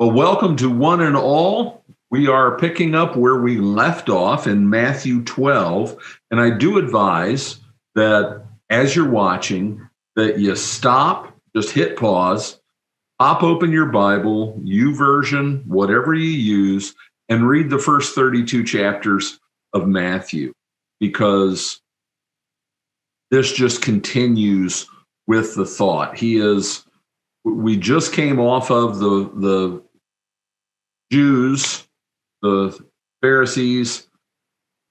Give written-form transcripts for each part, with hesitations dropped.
Well, welcome to one and all. We are picking up where we left off in Matthew 12. And I do advise that as you're watching, that you stop, just hit pause, pop open your Bible, YouVersion, whatever you use, and read the first 32 chapters of Matthew, because this just continues with the thought. We just came off of the Jews, the Pharisees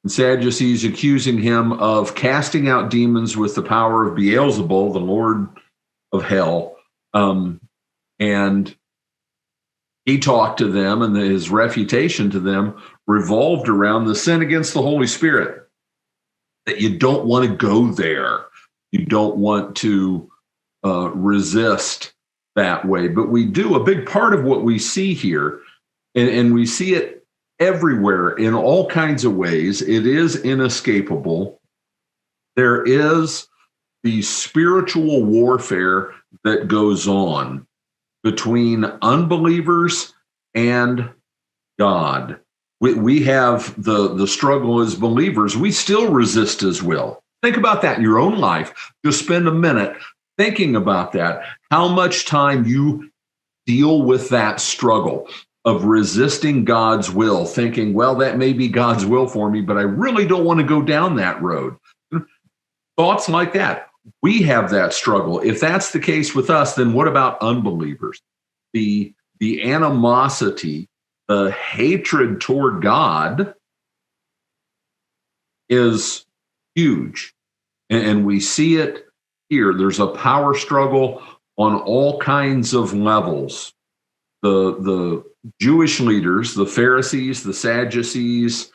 and Sadducees, accusing him of casting out demons with the power of Beelzebul, the Lord of hell. And he talked to them, and his refutation to them revolved around the sin against the Holy Spirit, that you don't want to go there. You don't want to resist that way. But we do. A big part of what we see here, and we see it everywhere in all kinds of ways, it is inescapable. There is the spiritual warfare that goes on between unbelievers and God. We have the struggle as believers. We still resist His will. Think about that in your own life. Just spend a minute thinking about that. How much time you deal with that struggle of resisting God's will, thinking, well, that may be God's will for me, but I really don't want to go down that road. Thoughts like that. We have that struggle. If that's the case with us, then what about unbelievers? The animosity, the hatred toward God is huge. And we see it here. There's a power struggle on all kinds of levels. The Jewish leaders, the Pharisees, the Sadducees,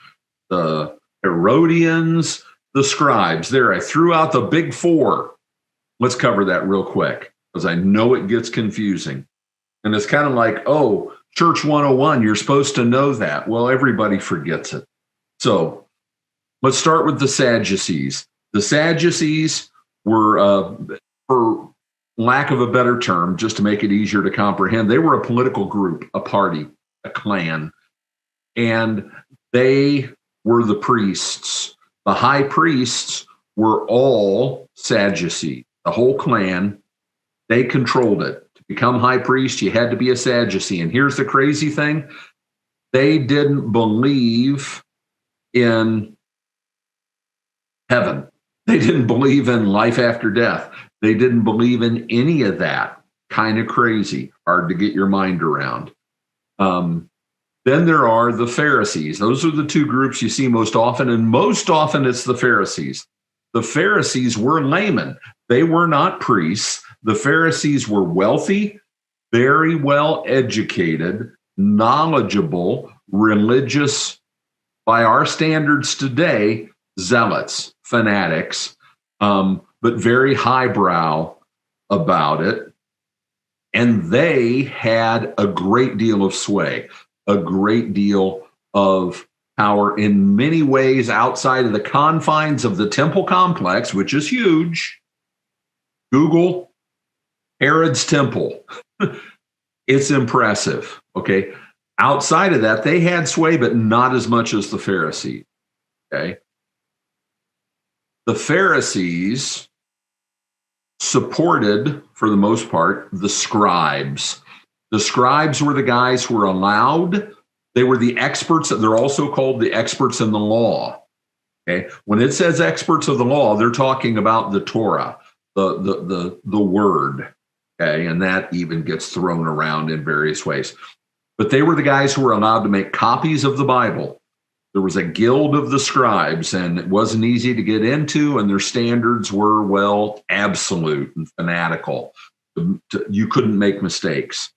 the Herodians, the Scribes. There, I threw out the big four. Let's cover that real quick, because I know it gets confusing. And it's kind of like, oh, Church 101, you're supposed to know that. Well, everybody forgets it. So let's start with the Sadducees. The Sadducees were, for lack of a better term, just to make it easier to comprehend, they were a political group, a party, a clan, and they were the priests. The high priests were all Sadducees, the whole clan. They controlled it. To become high priest, you had to be a Sadducee. And here's the crazy thing. They didn't believe in heaven. They didn't believe in life after death. They didn't believe in any of that. Kind of crazy, hard to get your mind around. Then there are the Pharisees. Those are the two groups you see most often, and most often it's the Pharisees. The Pharisees were laymen. They were not priests. The Pharisees were wealthy, very well educated, knowledgeable, religious, by our standards today, zealots, fanatics, but very highbrow about it. And they had a great deal of sway, a great deal of power in many ways outside of the confines of the temple complex, which is huge. Google Herod's temple. It's impressive, okay? Outside of that, they had sway, but not as much as the Pharisees, okay? The Pharisees supported, for the most part, the Scribes. The Scribes were the guys who were allowed. They were the experts. They're also called the experts in the law. Okay, when it says experts of the law, they're talking about the Torah, the word. Okay, and that even gets thrown around in various ways. But they were the guys who were allowed to make copies of the Bible. There was a guild of the Scribes, and it wasn't easy to get into, and their standards were, well, absolute and fanatical. You couldn't make mistakes.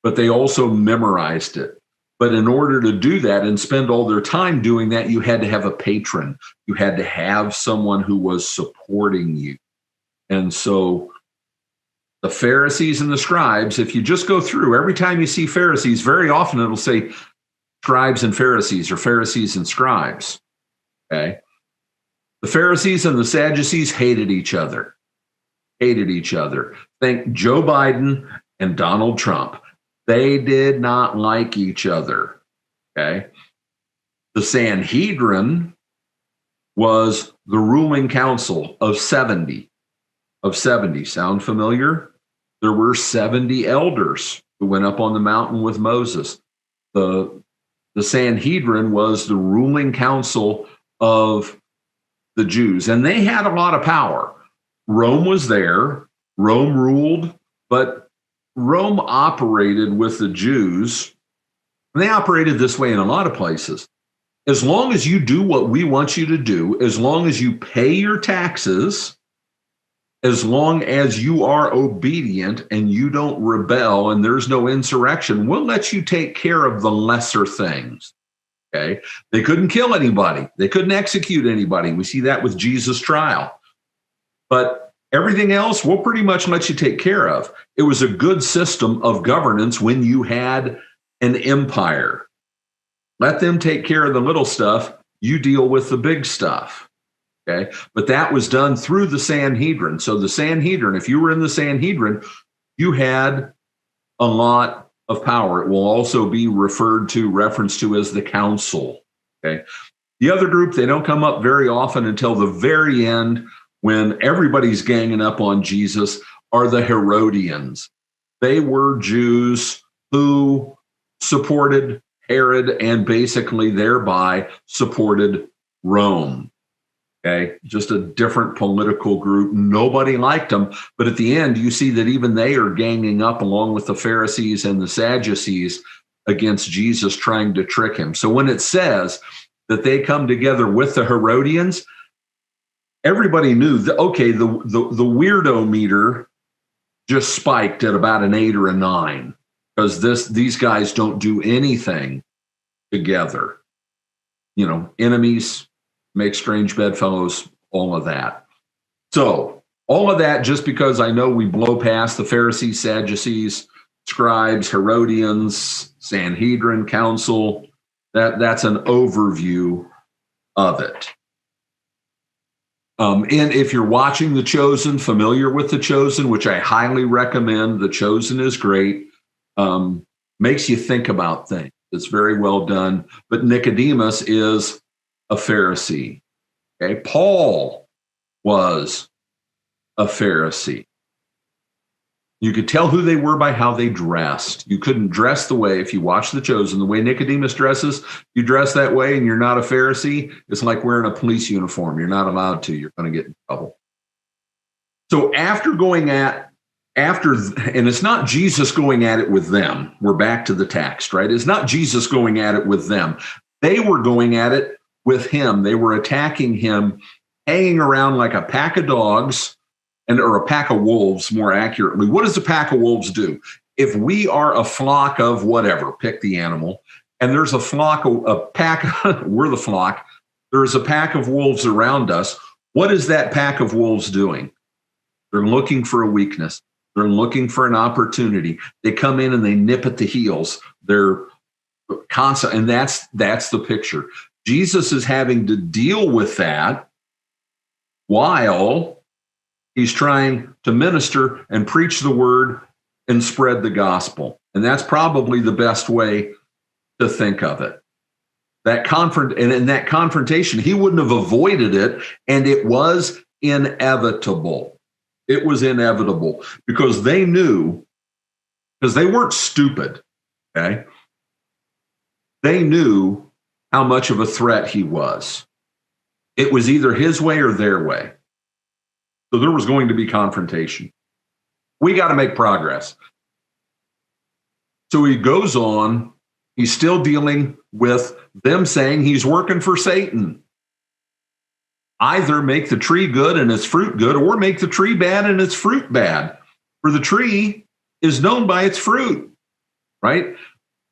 But they also memorized it. But in order to do that and spend all their time doing that, you had to have a patron. You had to have someone who was supporting you. And so the Pharisees and the Scribes, if you just go through, every time you see Pharisees, very often it'll say Scribes and Pharisees, or Pharisees and Scribes. Okay? The Pharisees and the Sadducees hated each other. Think Joe Biden and Donald Trump. They did not like each other. Okay. The Sanhedrin was the ruling council of 70. Sound familiar? There were 70 elders who went up on the mountain with Moses. The Sanhedrin was the ruling council of the Jews, and they had a lot of power. Rome was there. Rome ruled, but Rome operated with the Jews. And they operated this way in a lot of places. As long as you do what we want you to do, as long as you pay your taxes, as long as you are obedient and you don't rebel and there's no insurrection, we'll let you take care of the lesser things. Okay? They couldn't kill anybody. They couldn't execute anybody. We see that with Jesus' trial. But everything else, we'll pretty much let you take care of. It was a good system of governance when you had an empire. Let them take care of the little stuff. You deal with the big stuff. Okay. But that was done through the Sanhedrin. So the Sanhedrin, if you were in the Sanhedrin, you had a lot of power. It will also be referenced to as the council. Okay. The other group, they don't come up very often until the very end when everybody's ganging up on Jesus, are the Herodians. They were Jews who supported Herod and basically thereby supported Rome. Okay, just a different political group. Nobody liked them. But at the end, you see that even they are ganging up along with the Pharisees and the Sadducees against Jesus, trying to trick him. So when it says that they come together with the Herodians, everybody knew that, okay, the weirdo meter just spiked at about an 8 or a 9. Because these guys don't do anything together. You know, enemies make strange bedfellows, all of that. So all of that just because I know we blow past the Pharisees, Sadducees, Scribes, Herodians, Sanhedrin, Council. That's an overview of it. And if you're watching The Chosen, familiar with The Chosen, which I highly recommend, The Chosen is great. Makes you think about things. It's very well done. But Nicodemus is a Pharisee. Okay, Paul was a Pharisee. You could tell who they were by how they dressed. You couldn't dress the way, if you watch The Chosen, the way Nicodemus dresses, you dress that way and you're not a Pharisee, it's like wearing a police uniform. You're not allowed to. You're going to get in trouble. So and it's not Jesus going at it with them. We're back to the text, right? It's not Jesus going at it with them. They were going at it with him. They were attacking him, hanging around like a pack of dogs, or a pack of wolves, more accurately. What does a pack of wolves do? If we are a flock of whatever, pick the animal, and there's we're the flock, there's a pack of wolves around us, what is that pack of wolves doing? They're looking for a weakness. They're looking for an opportunity. They come in and they nip at the heels. They're constant, and that's the picture. Jesus is having to deal with that while he's trying to minister and preach the word and spread the gospel. And that's probably the best way to think of it. And in that confrontation, he wouldn't have avoided it, and it was inevitable. It was inevitable because they knew, because they weren't stupid, okay? They knew how much of a threat he was. It was either his way or their way. So there was going to be confrontation. We got to make progress. So he goes on. He's still dealing with them saying he's working for Satan. Either make the tree good and its fruit good, or make the tree bad and its fruit bad. For the tree is known by its fruit, right?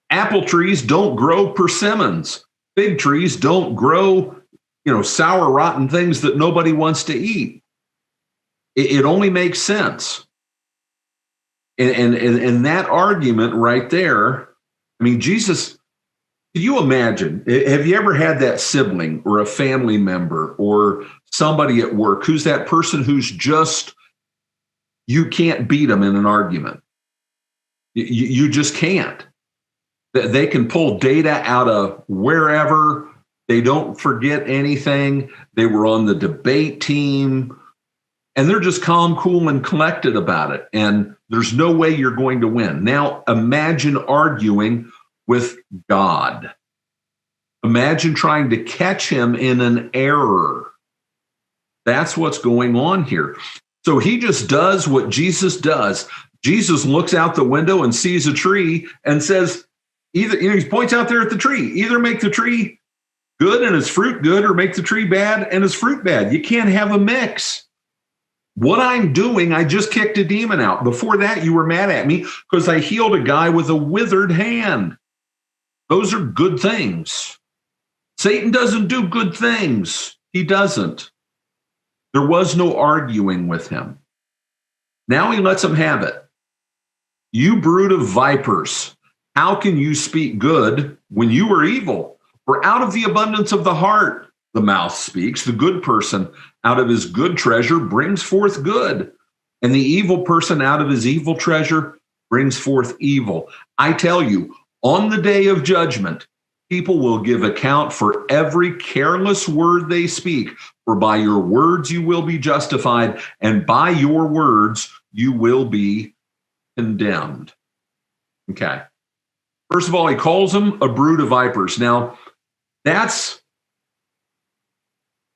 Apple trees don't grow persimmons. Fig trees don't grow, sour, rotten things that nobody wants to eat. It only makes sense. And that argument right there, I mean, Jesus, can you imagine, have you ever had that sibling or a family member or somebody at work who's that person who's just, you can't beat them in an argument? You just can't. They can pull data out of wherever. They don't forget anything. They were on the debate team, and they're just calm, cool, and collected about it. And there's no way you're going to win. Now, imagine arguing with God. Imagine trying to catch him in an error. That's what's going on here. So he just does what Jesus does. Jesus looks out the window and sees a tree and says, either, he points out there at the tree, either make the tree good and its fruit good, or make the tree bad and its fruit bad. You can't have a mix. What I'm doing, I just kicked a demon out. Before that, you were mad at me because I healed a guy with a withered hand. Those are good things. Satan doesn't do good things. He doesn't. There was no arguing with him. Now he lets him have it. You brood of vipers, how can you speak good when you are evil? For out of the abundance of the heart, the mouth speaks. The good person out of his good treasure brings forth good, and the evil person out of his evil treasure brings forth evil. I tell you, on the day of judgment, people will give account for every careless word they speak. For by your words you will be justified, and by your words you will be condemned. Okay. First of all, he calls them a brood of vipers. Now,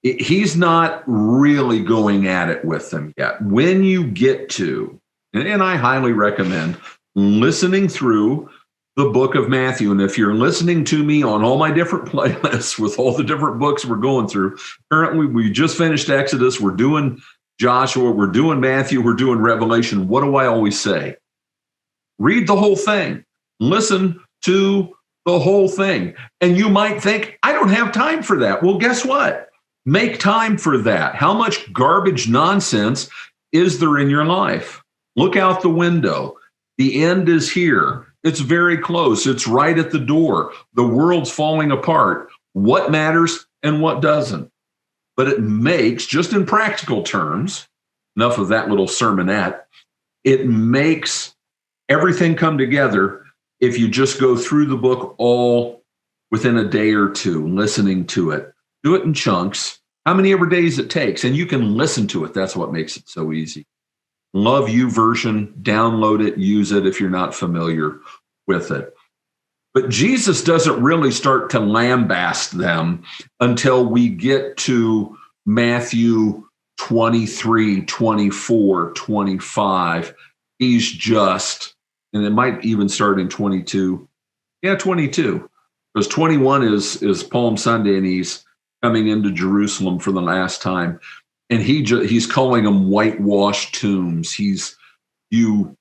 he's not really going at it with them yet. When you get to, and I highly recommend listening through the book of Matthew. And if you're listening to me on all my different playlists with all the different books we're going through, currently we just finished Exodus, we're doing Joshua, we're doing Matthew, we're doing Revelation. What do I always say? Read the whole thing. Listen to the whole thing. And you might think, I don't have time for that. Well, guess what? Make time for that. How much garbage nonsense is there in your life? Look out the window. The end is here. It's very close. It's right at the door. The world's falling apart. What matters and what doesn't? But it makes, just in practical terms, enough of that little sermonette, it makes everything come together if you just go through the book all within a day or two, listening to it. Do it in chunks, how many ever days it takes, and you can listen to it. That's what makes it so easy. Love You version, download it, use it if you're not familiar with it. But Jesus doesn't really start to lambast them until we get to Matthew 23, 24, 25. He's just, and it might even start in 22. Yeah, 22. Because 21 is Palm Sunday, and he's coming into Jerusalem for the last time. And he's calling them whitewashed tombs. You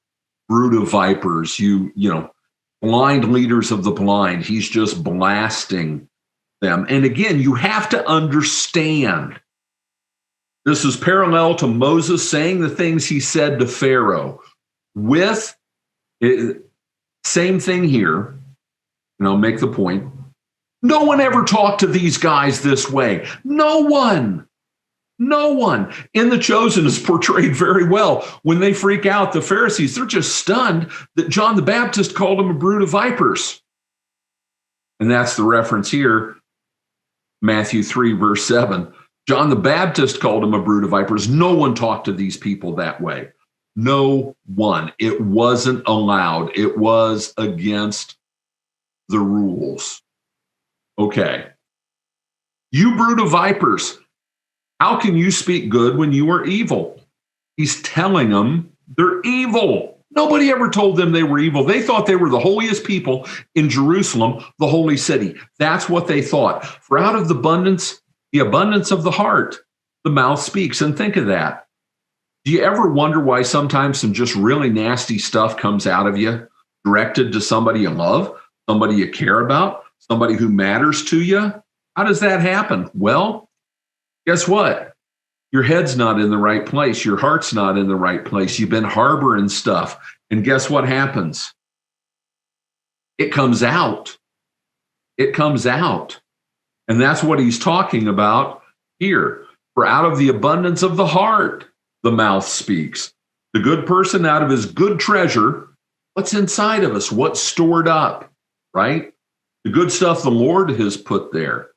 brood of vipers, you blind leaders of the blind. He's just blasting them. And again, you have to understand, this is parallel to Moses saying the things he said to Pharaoh. Same thing here, and I'll make the point. No one ever talked to these guys this way. No one. No one. In The Chosen is portrayed very well. When they freak out, the Pharisees, they're just stunned that John the Baptist called them a brood of vipers. And that's the reference here, Matthew 3, verse 7. John the Baptist called them a brood of vipers. No one talked to these people that way. No one. It wasn't allowed. It was against the rules. Okay. You brood of vipers, how can you speak good when you are evil? He's telling them they're evil. Nobody ever told them they were evil. They thought they were the holiest people in Jerusalem, the holy city. That's what they thought. For out of the abundance of the heart, the mouth speaks. And think of that. Do you ever wonder why sometimes some just really nasty stuff comes out of you, directed to somebody you love, somebody you care about, somebody who matters to you? How does that happen? Well, guess what? Your head's not in the right place. Your heart's not in the right place. You've been harboring stuff. And guess what happens? It comes out. It comes out. And that's what he's talking about here. For out of the abundance of the heart, the mouth speaks. The good person out of his good treasure, What's inside of us? What's stored up, right? The good stuff the Lord has put there,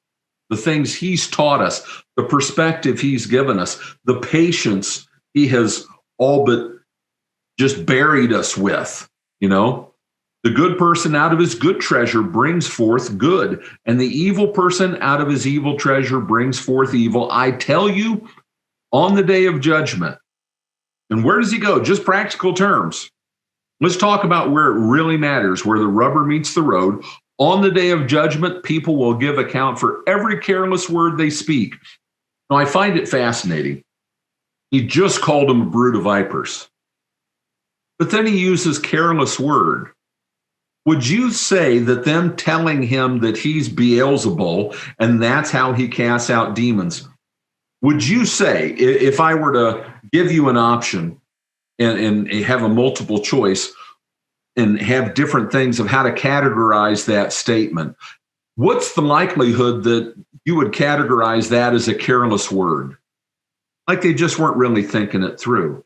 the things he's taught us, the perspective he's given us, the patience he has all but just buried us with, The good person out of his good treasure brings forth good, and the evil person out of his evil treasure brings forth evil. I tell you, on the day of judgment. And where does he go? Just practical terms. Let's talk about where it really matters, where the rubber meets the road. On the day of judgment, people will give account for every careless word they speak. Now, I find it fascinating. He just called them a brood of vipers. But then he uses careless word. Would you say that them telling him that he's Beelzebul and that's how he casts out demons, would you say, if I were to give you an option and have a multiple choice and have different things of how to categorize that statement, what's the likelihood that you would categorize that as a careless word? Like they just weren't really thinking it through.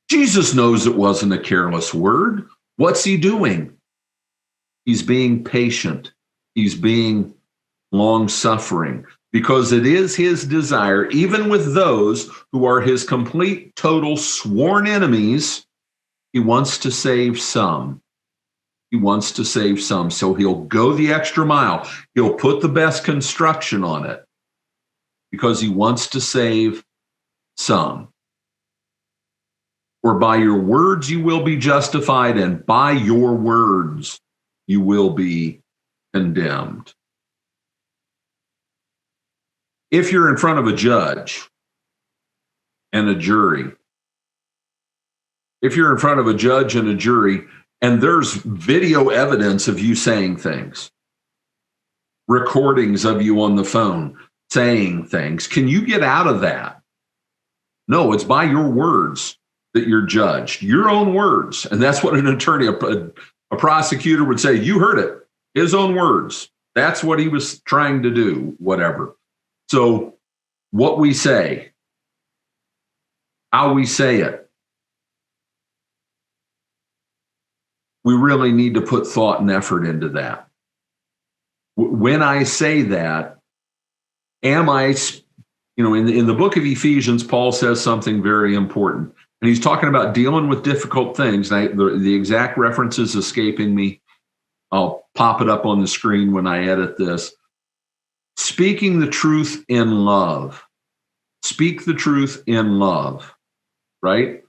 Jesus knows it wasn't a careless word. What's he doing? He's being patient. He's being long-suffering, because it is his desire, even with those who are his complete, total, sworn enemies, he wants to save some. He wants to save some. So he'll go the extra mile. He'll put the best construction on it because he wants to save some. For by your words you will be justified, and by your words you will be condemned. If you're in front of a judge and a jury, and there's video evidence of you saying things, recordings of you on the phone saying things, can you get out of that? No, it's by your words that you're judged, your own words. And that's what an attorney, a prosecutor would say. You heard it, his own words. That's what he was trying to do, whatever. So what we say, how we say it, we really need to put thought and effort into that. When I say that, am I, in the book of Ephesians, Paul says something very important. And he's talking about dealing with difficult things. The exact reference is escaping me. I'll pop it up on the screen when I edit this. Speaking the truth in love. Speak the truth in love, right?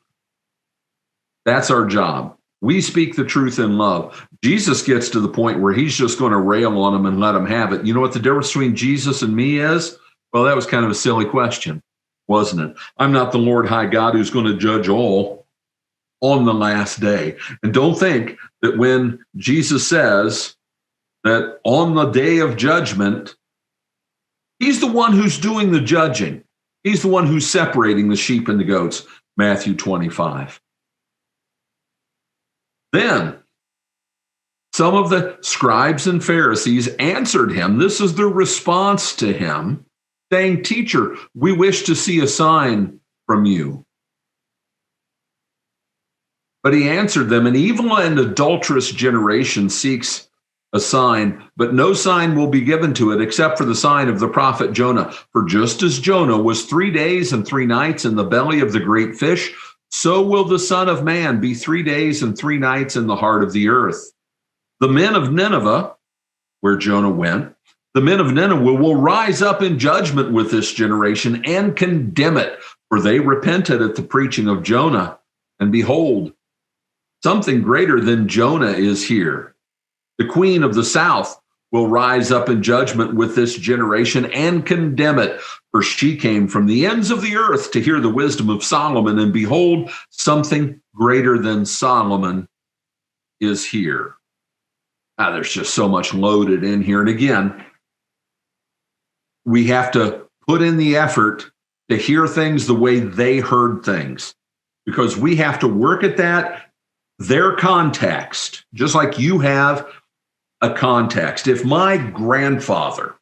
That's our job. We speak the truth in love. Jesus gets to the point where he's just going to rail on them and let them have it. You know what the difference between Jesus and me is? Well, that was kind of a silly question, wasn't it? I'm not the Lord high God who's going to judge all on the last day. And don't think that when Jesus says that on the day of judgment, he's the one who's doing the judging. He's the one who's separating the sheep and the goats, Matthew 25. Then some of the scribes and Pharisees answered him. This is their response to him, saying, "Teacher, we wish to see a sign from you." But he answered them, "An evil and adulterous generation seeks a sign, but no sign will be given to it except for the sign of the prophet Jonah. For just as Jonah was 3 days and 3 nights in the belly of the great fish, so will the Son of Man be 3 days and 3 nights in the heart of the earth. The men of Nineveh," where Jonah went, "the men of Nineveh will rise up in judgment with this generation and condemn it, for they repented at the preaching of Jonah. And behold, something greater than Jonah is here. The queen of the south will rise up in judgment with this generation and condemn it, for she came from the ends of the earth to hear the wisdom of Solomon, and behold, something greater than Solomon is here." There's just so much loaded in here. And again, we have to put in the effort to hear things the way they heard things, because we have to work at that, their context, just like you have a context. If my grandfather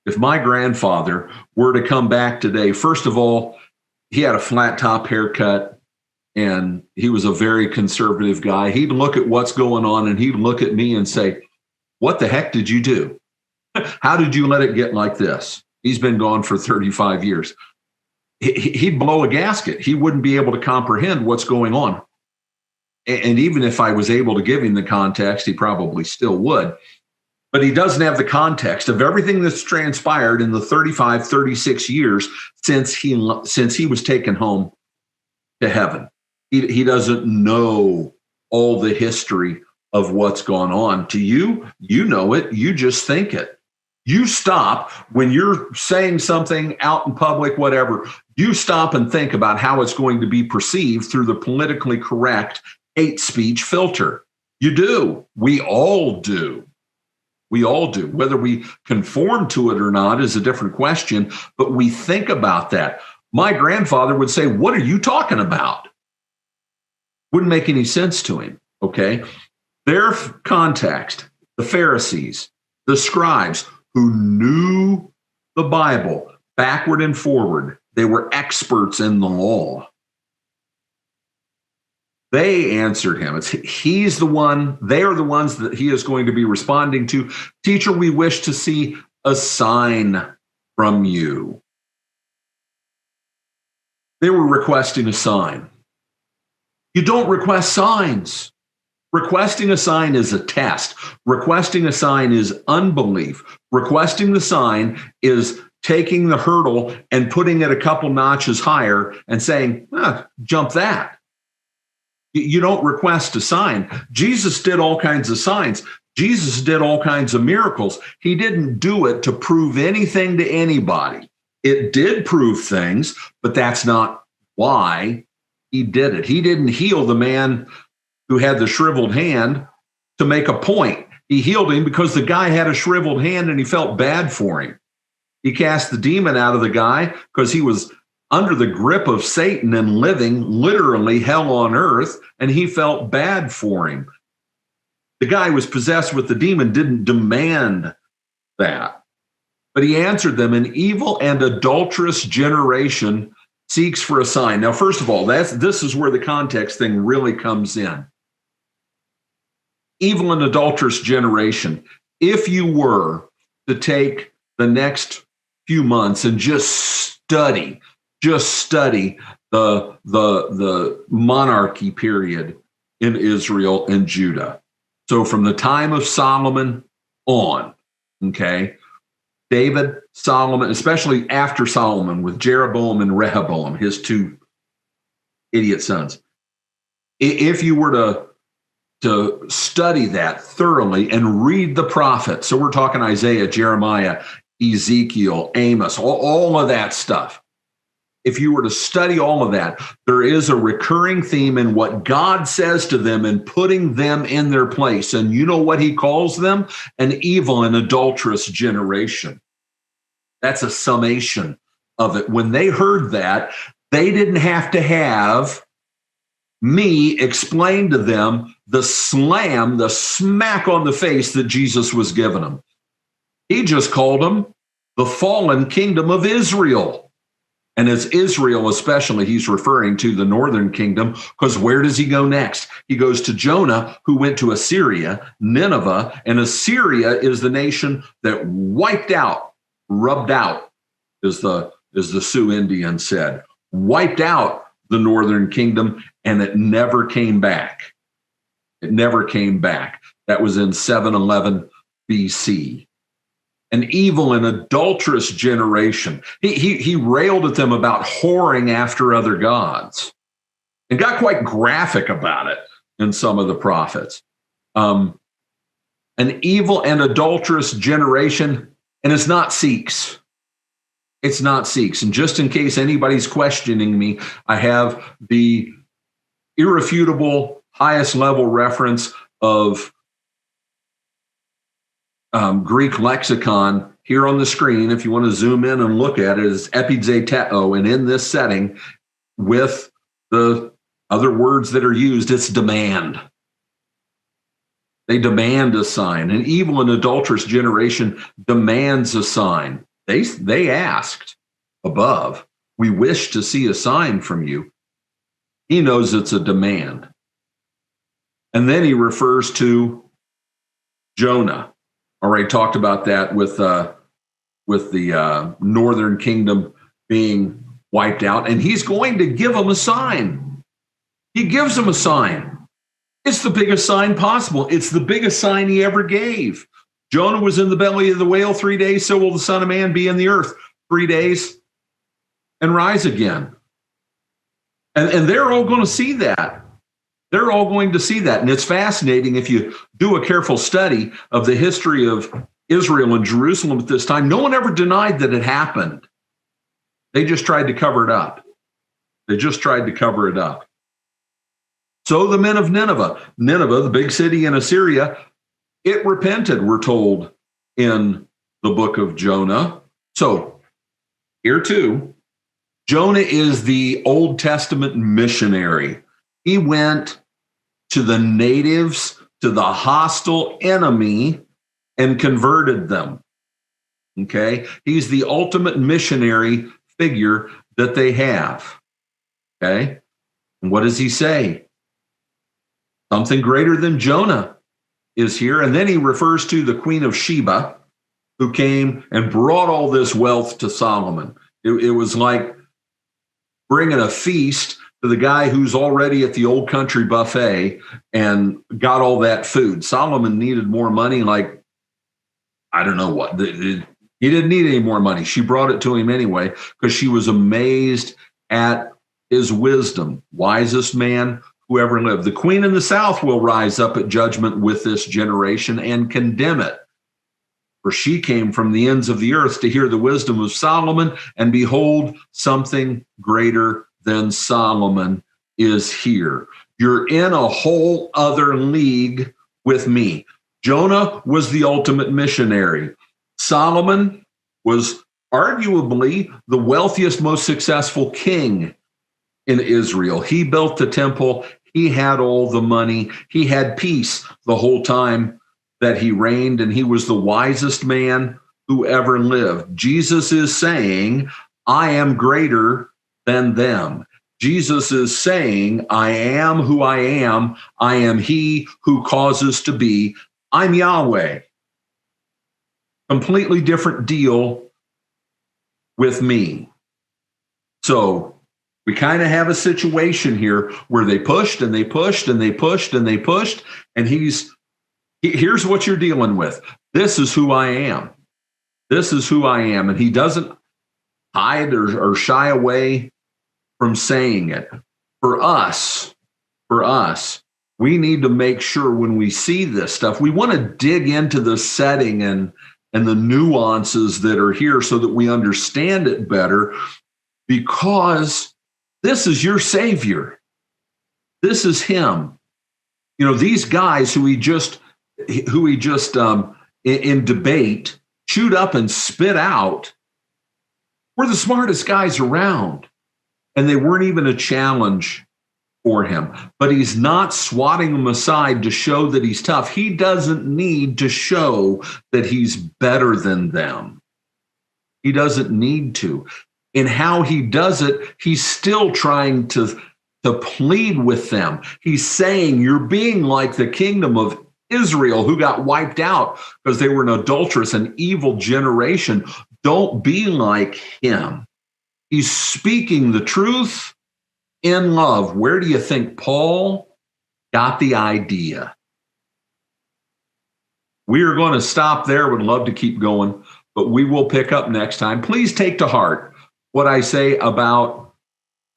were to come back today, first of all, he had a flat top haircut. and he was a very conservative guy. He'd look at what's going on and he'd look at me and say, "What the heck did you do? How did you let it get like this?" He's been gone for 35 years. He'd blow a gasket. He wouldn't be able to comprehend what's going on. And even if I was able to give him the context, he probably still would. But he doesn't have the context of everything that's transpired in the 35, 36 years since he was taken home to heaven. He doesn't know all the history of what's gone on. To you, you know it. You just think it. You stop when you're saying something out in public, whatever, you stop and think about how it's going to be perceived through the politically correct hate speech filter. You do. We all do. We all do. Whether we conform to it or not is a different question, but we think about that. My grandfather would say, "What are you talking about?" Wouldn't make any sense to him, okay? Their context, the Pharisees, the Scribes, who knew the Bible backward and forward, they were experts in the law. They answered him. He's the one, they are the ones that he is going to be responding to. "Teacher, we wish to see a sign from you." They were requesting a sign. You don't request signs. Requesting a sign is a test. Requesting a sign is unbelief. Requesting the sign is taking the hurdle and putting it a couple notches higher and saying, jump that. You don't request a sign. Jesus did all kinds of signs. Jesus did all kinds of miracles. He didn't do it to prove anything to anybody. It did prove things, but that's not why he did it. He didn't heal the man who had the shriveled hand to make a point. He healed him because the guy had a shriveled hand and he felt bad for him. He cast the demon out of the guy because he was under the grip of Satan and living literally hell on earth, and he felt bad for him. The guy who was possessed with the demon didn't demand that, but he answered them, "An evil and adulterous generation seeks for a sign." Now, first of all, this is where the context thing really comes in. Evil and adulterous generation. If you were to take the next few months and just study the monarchy period in Israel and Judah. So from the time of Solomon on, okay, David, Solomon, especially after Solomon with Jeroboam and Rehoboam, his two idiot sons. If you were to study that thoroughly and read the prophets, so we're talking Isaiah, Jeremiah, Ezekiel, Amos, all of that stuff. If you were to study all of that, there is a recurring theme in what God says to them and putting them in their place. And you know what he calls them? An evil and adulterous generation. That's a summation of it. When they heard that, they didn't have to have me explain to them the smack on the face that Jesus was giving them. He just called them the fallen kingdom of Israel. And as Israel especially, he's referring to the northern kingdom, because where does he go next? He goes to Jonah, who went to Assyria, Nineveh, and Assyria is the nation that rubbed out, as the Sioux Indians said, wiped out the northern kingdom, and it never came back. It never came back. That was in 711 BC. An evil and adulterous generation. He railed at them about whoring after other gods and got quite graphic about it in some of the prophets. An evil and adulterous generation, and it's not Sikhs. It's not Sikhs. And just in case anybody's questioning me, I have the irrefutable highest level reference of Greek lexicon here on the screen. If you want to zoom in and look at it, is epizeteo. And in this setting, with the other words that are used, it's demand. They demand a sign. An evil and adulterous generation demands a sign. They asked above, "We wish to see a sign from you." He knows it's a demand. And then he refers to Jonah. Already talked about that with the northern kingdom being wiped out, and he's going to give them a sign. He gives them a sign. It's the biggest sign possible. It's the biggest sign he ever gave. Jonah was in the belly of the whale 3 days, so will the Son of Man be in the earth 3 days and rise again. And they're all going to see that. They're all going to see that. And it's fascinating if you do a careful study of the history of Israel and Jerusalem at this time. No one ever denied that it happened. They just tried to cover it up. They just tried to cover it up. So the men of Nineveh, the big city in Assyria, it repented, we're told in the book of Jonah. So here too, Jonah is the Old Testament missionary. He went to the natives, to the hostile enemy, and converted them. Okay? He's the ultimate missionary figure that they have. Okay? And what does he say? Something greater than Jonah is here. And then he refers to the Queen of Sheba, who came and brought all this wealth to Solomon. It was like bringing a feast to the guy who's already at the old country buffet and got all that food. Solomon needed more money, like, I don't know what. He didn't need any more money. She brought it to him anyway because she was amazed at his wisdom. Wisest man who ever lived. The queen in the south will rise up at judgment with this generation and condemn it. For she came from the ends of the earth to hear the wisdom of Solomon, and behold, something greater than Solomon is here. You're in a whole other league with me. Jonah was the ultimate missionary. Solomon was arguably the wealthiest, most successful king in Israel. He built the temple. He had all the money. He had peace the whole time that he reigned, and he was the wisest man who ever lived. Jesus is saying, I am greater than them. Jesus is saying, I am who I am. I am he who causes to be. I'm Yahweh. Completely different deal with me. So we kind of have a situation here where they pushed and they pushed and they pushed and they pushed, and here's what you're dealing with. This is who I am. This is who I am. And he doesn't hide or shy away from saying it. For us, we need to make sure when we see this stuff, we want to dig into the setting and the nuances that are here so that we understand it better, because this is your Savior. This is him. You know, these guys who he just in debate chewed up and spit out were the smartest guys around, and they weren't even a challenge for him. But he's not swatting them aside to show that he's tough. He doesn't need to show that he's better than them. He doesn't need to. In how he does it, he's still trying to plead with them. He's saying, you're being like the kingdom of Israel, who got wiped out because they were an adulterous and evil generation. Don't be like him. He's speaking the truth in love. Where do you think Paul got the idea? We are going to stop there. Would love to keep going, but we will pick up next time. Please take to heart what I say about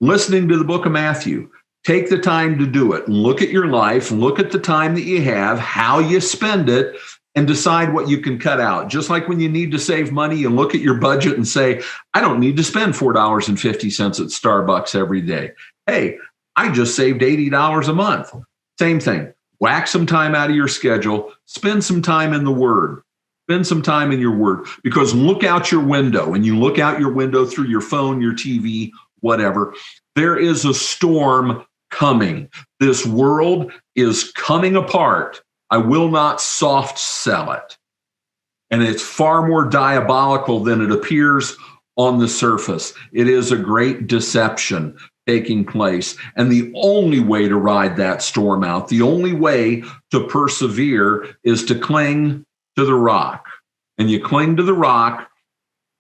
listening to the book of Matthew. Take the time to do it. Look at your life, look at the time that you have, how you spend it, and decide what you can cut out. Just like when you need to save money, you look at your budget and say, I don't need to spend $4.50 at Starbucks every day. Hey, I just saved $80 a month. Same thing. Whack some time out of your schedule. Spend some time in the Word. Spend some time in your Word. Because look out your window, and you look out your window through your phone, your TV, whatever. There is a storm coming. This world is coming apart. I will not soft sell it. And it's far more diabolical than it appears on the surface. It is a great deception. taking place. And the only way to ride that storm out, the only way to persevere is to cling to the rock. And you cling to the rock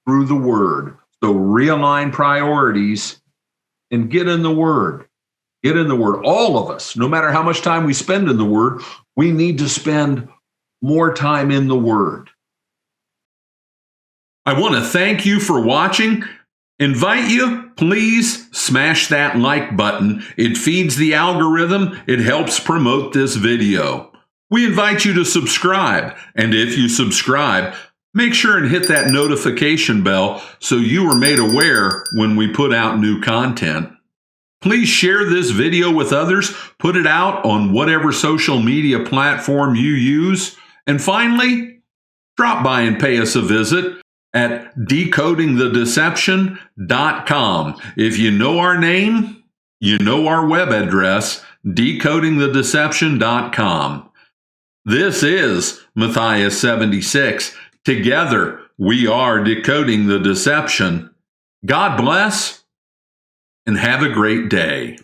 through the word. So realign priorities and get in the word. Get in the word. All of us, no matter how much time we spend in the word, we need to spend more time in the word. I want to thank you for watching. Invite you, please smash that like button. It feeds the algorithm. It helps promote this video. We invite you to subscribe. And if you subscribe, make sure and hit that notification bell so you are made aware when we put out new content. Please share this video with others. Put it out on whatever social media platform you use. And finally, drop by and pay us a visit at decodingthedeception.com. If you know our name, you know our web address, decodingthedeception.com. This is Matthias 76. Together, we are decoding the deception. God bless and have a great day.